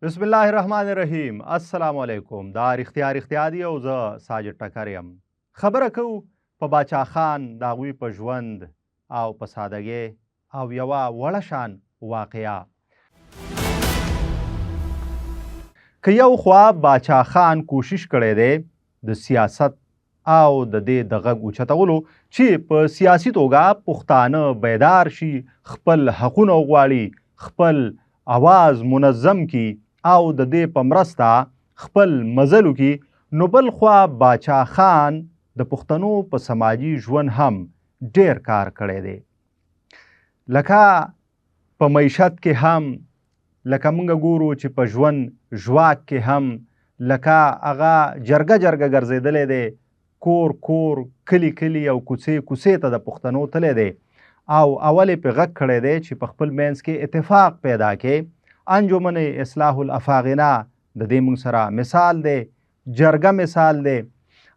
بسم الله الرحمن الرحیم. السلام علیکم. دا رښتیا دی او زه ساجد ټکر یم. خبره کوو په باچا خان د هغوی په ژوند او په سادګۍ او یوه وړه شان واقعه. که یو خوا باچا خان کوشش کړی دی د سیاست او د دې د غږ اوچتولو چې په سیاسي توګه پښتانه بیدار شي، خپل حقونه وغواړي، خپل اواز منظم کی او د دې په مرسته خپل مزل وکړي، نو بل خوا باچا خان د پښتنو په سماجي ژوند هم ډیر کار کړی دی. لکه په معیشت کې هم، لکه موږ ګورو چې په ژوند ژواک کې هم، لکه هغه جرګه ګرځېدلی دی، کور کلی او کوڅې ته د پښتنو تللی دی او اول یې پې غږ کړی دی چې په خپل منځ کې اتفاق پیدا کړي. انجمن اصلاح الافاغنه د دې موږ سره مثال دی، جرګه مثال دی.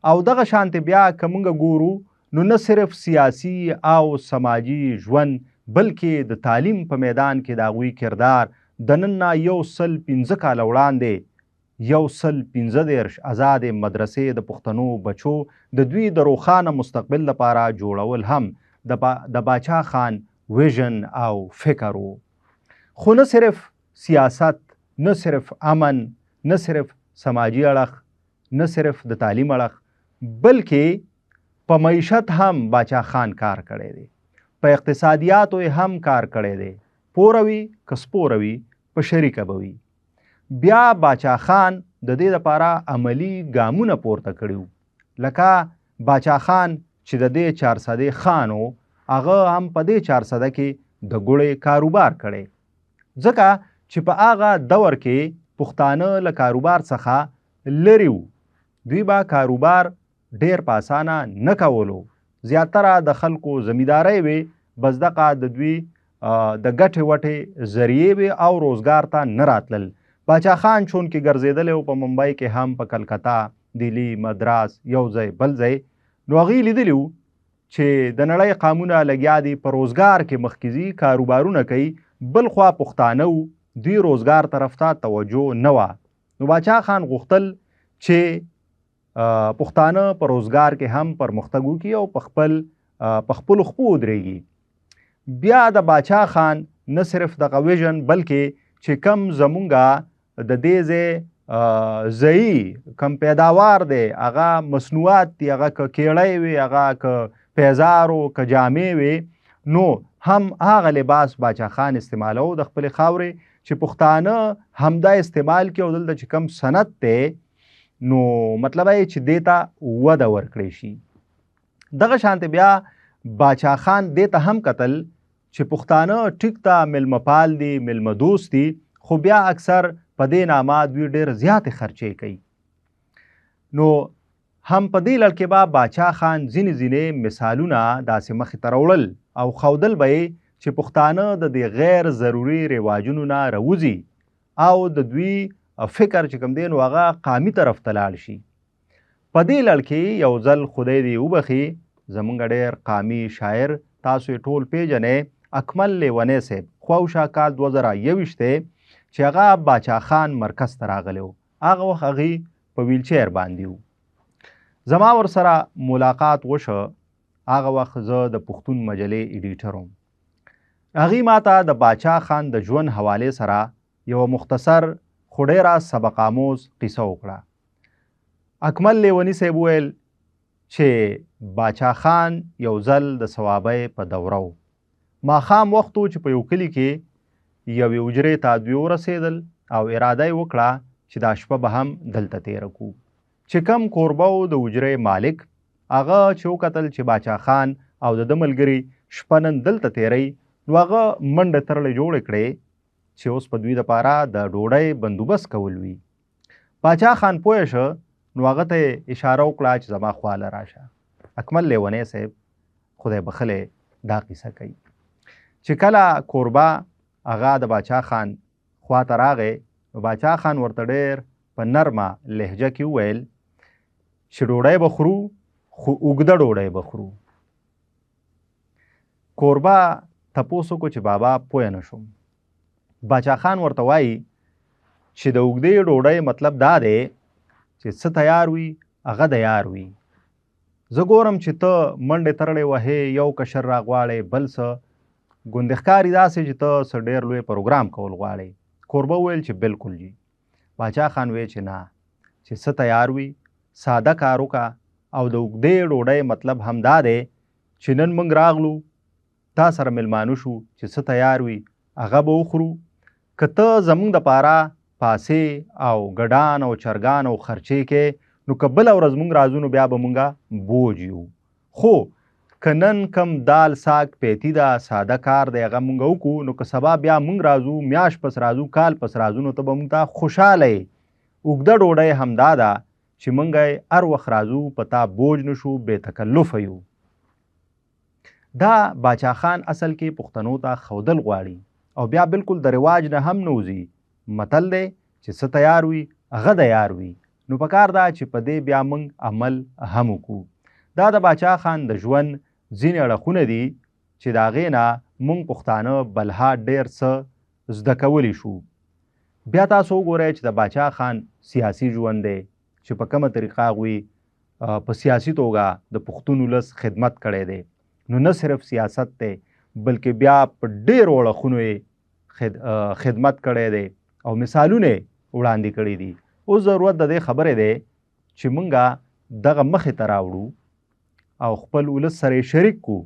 او دغه شانتې بیا که موږ ګورو نو نه صرف سیاسي او سماجي ژوند بلکې د تعلیم په میدان کې د هغوی کردار د نن نه 115 کاله وړاندې 115 آزادې مدرسې د پښتنو بچو د دوی د روښانه مستقبل لپاره جوړول هم د باچا خان ویژن او فکر و. خو نه صرف سیاست، نه صرف امن، نه صرف سماجی اړخ، نه صرف د تعلیم اړخ، بلکې په معیشت هم باچا خان کار کړی دی، په اقتصادیاتو هم کار کړی دی، پوروي که سپوروي په شریکه به وي. بیا باچا خان د دې لپاره عملی ګامونه پورته کړي، لکه باچا خان چې د دې 400 خان و، هغه هم په دې 400 کې د ګوړې کاروبار کړی، ځکه چې په هغه دور کې پښتانه له کاروبار څخه لري وو. دوی به کاروبار ډیر په اسانه نه کولو، زیاتره د خلکو زمیندارۍ وې، بس دغه د دوی د ګټې وټې ذریعې وې او روزګار ته نه راتلل. باچا خان چون کې ګرځېدلی و، په ممبئی کې هم، په کلکتا، دلی، مدراس، یو ځای بل ځای، نو هغوی لیدلي وو چې د نړۍ قامونه لګیا دي، په روزګار کې مخکې ځي، کاروبارونه کوي، بل خوا پښتانه وو، دوی روزګار طرف ته توجه نه وه. نو باچا خان غوښتل چې پښتانه په روزګار کې هم پرمختګ وکړي او په خپلو خپو ودرېږي. بیا د باچا خان نه صرف دغه ویژن بلکې چې کم زمونږه د دې ځایي کم پیداوار دی، هغه مصنوعات دي، هغه که کیړی وي، هغه که پیزار و که جامې وي، نو هم هغه لباس باچا خان استعمالو د خپلې خاورې چې پښتانه همدا استعمال کړي او دلته چې کم صنعت دی نو مطلب یې چې دې ته وده ورکړی شي. دغه شانتې بیا باچا خان دې ته هم کتل چې پښتانه ټیک ته میلمه پال دي، میلمه دوست دي، خو بیا اکثر په دې نامه دوی ډېر زیاتې خرچې کوي. نو هم په دې لړ کې به باچا خان ځینې مثالونه داسې مخې ته راوړل او ښودل به یې چې پښتانه د دې غیر ضروري رواجونو نه راوځي او د دوی فکر چې کوم دی نو هغه قامي طرف ته لاړ شي. په دې لړ کې یو ځل خدای دې وبخي زمونږ ډېر قامي شاعر، تاسو یې ټول پیژنئ، اکمل لیونی صاحب، خواوشا کال 2021 دی چې هغه باچا خان مرکز ته راغلی و. هغه وخت هغې په ویلچیر باندې و. زما ورسره ملاقات وشو. هغه وخت زه د پښتون مجلې ایډیټر وم. هغې ما ته د باچا خان د ژوند حوالې سره یوه مختصر خو ډېره سبق آموز قصه وکړه. اکمل لیوني صاحب وویل چې باچا خان یو ځل د ثوابۍ په دوره و. ماښام وخت و چې په یو کلي کې یوې حجرې ته دوی ورسېدل او اراده یې وکړه چې دا شپه به هم دلته تېره کړو. چې کم کوربه و د حجرې مالک، هغه چې وکتل چې باچا خان او د ده ملګري شپه نن دلته تېروي، نو هغه منډه ترړې جوړې کړې چې اوس په دوی دپاره د ډوډۍ بندوبست کول وي. باچا خان پوه شه، نو هغه ته اشاره وکړه چې زما خواله راشه. اکمل لیونی صاحب خدای بخلی دا قصه کوي چې کله کوربه هغه د باچا خان خواته راغی، نو باچا خان ورته ډېر په نرمه لهجه کې وویل چې ډوډۍ به خورو، خو اوږده ډوډۍ به خورو. کوربه تپوس وکړو چې بابا پوه نه شوم. باچا خان ورته وایي چې د اوږدې ډوډۍ مطلب دا دی چې څه تیار وي هغه د یار وي. زه ګورم چې ته منډې ترړې وهې، یو کشر راغواړې، بل څه ګوندې ښکاري داسې چې ته څه ډېر لوی پروګرام کول غواړې. کوربه وویل چې بالکل جي. باچا خان وی چې نه، چې څه تیار وي ساده کار وکړه، او د اوږدې ډوډۍ مطلب هم دا دی چې نن موږ راغلو تا سره میلمانه شو، چې څه تیار وي هغه به وخورو. که ته زموږ دپاره پاسې او ګډان او چرګان او خرچې کې، نو که بله ورځ موږ راځو نو بیا به موږ بوج یو. خو که نن کم دال ساګ پیتی ده ساده کار دی هغه موږ وکړو، نو که سبا بیا موږ راځو، میاشت پس راځو، کال پس راځو، نو ته به موږ ته خوشحاله یې. اوږده ډوډۍ همدا ده چې موږ هر وخت راځو په تا بوج نشو، بې تکلفه یو. دا باچا خان اصل کې پښتنو ته ښودل غواړي او بیا بالکل د رواج نه هم نه وځي. متل دی چې څه تیار وي هغه د یار وي. نو پکار ده چې په دې بیا موږ عمل هم وکړو. دا د باچا خان د ژوند ځینې اړخونه دي چې د هغې نه موږ پښتانه بلها ډېر څه زده کولی شو. بیا تاسو وګورئ چې د باچا خان سیاسي ژوند دی چې په کومه طریقه هغوی په سیاسي توګه د پښتون ولس خدمت کړی دی. نو نه صرف سیاست دی بلکې بیا په ډېرو اړخونو یې خدمت کړی دی او مثالونه یې وړاندې کړي دي. اوس ضرورت د دې خبرې دی چې موږ دغه مخې ته راوړو او خپل ولس سره شریک کو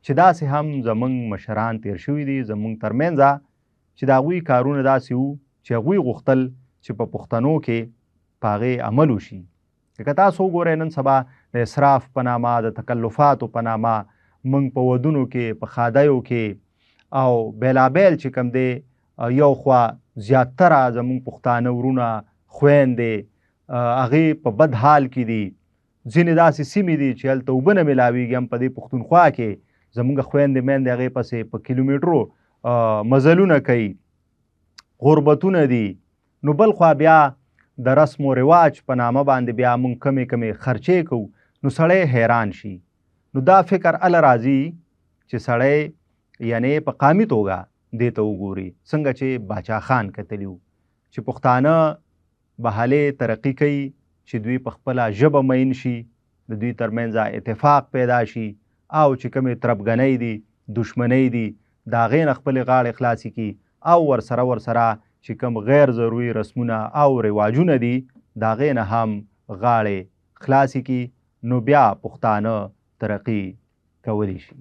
چې داسې هم زموږ مشران تیر شوي دي زموږ ترمنځه چې د هغوی کارونه داسې وو چې هغوی غوښتل چې په پښتنو کې په هغې عمل وشي. که تاسو وګورئ نن سبا د اسراف په نامه، د تکلفاتو په نامه موږ په ودونو کې، په ښادیو کې او بیلابیل چې کوم دی یو خوا زیاتره زموږ پښتانه ورونه خویندې هغې په بد حال کې دي. ځینې داسې سیمې دي چې هلته اوبه نه میلاویږي هم په دې پښتونخوا کې زموږ خویندې میندې هغې پسې په کیلومیټرو مزلونه کوي، غربتونه دي. نو بل خوا بیا د رسم و رواج په نامه باندې بیا موږ کمې خرچې کوو، نو سړی حیران شي. نو دا فکر هله راځي چې سړی یعنې په قامي توګه دې ته وګوري څنګه چې باچا خان کتلي وو چې پښتانه به هلې ترقي کوي چې دوی په خپله ژبه مین شي، د دوی ترمنځ اتفاق پیدا شي او چې کومې تربګنۍ دي، دشمنۍ دي، د هغې نه خپلې غاړې خلاصې کړي او ورسره چې کوم غیر ضروري رسمونه او رواجونه دي د هغې نه هم غاړې خلاصې کړي، نو بیا پښتانه ترقي کولی شي.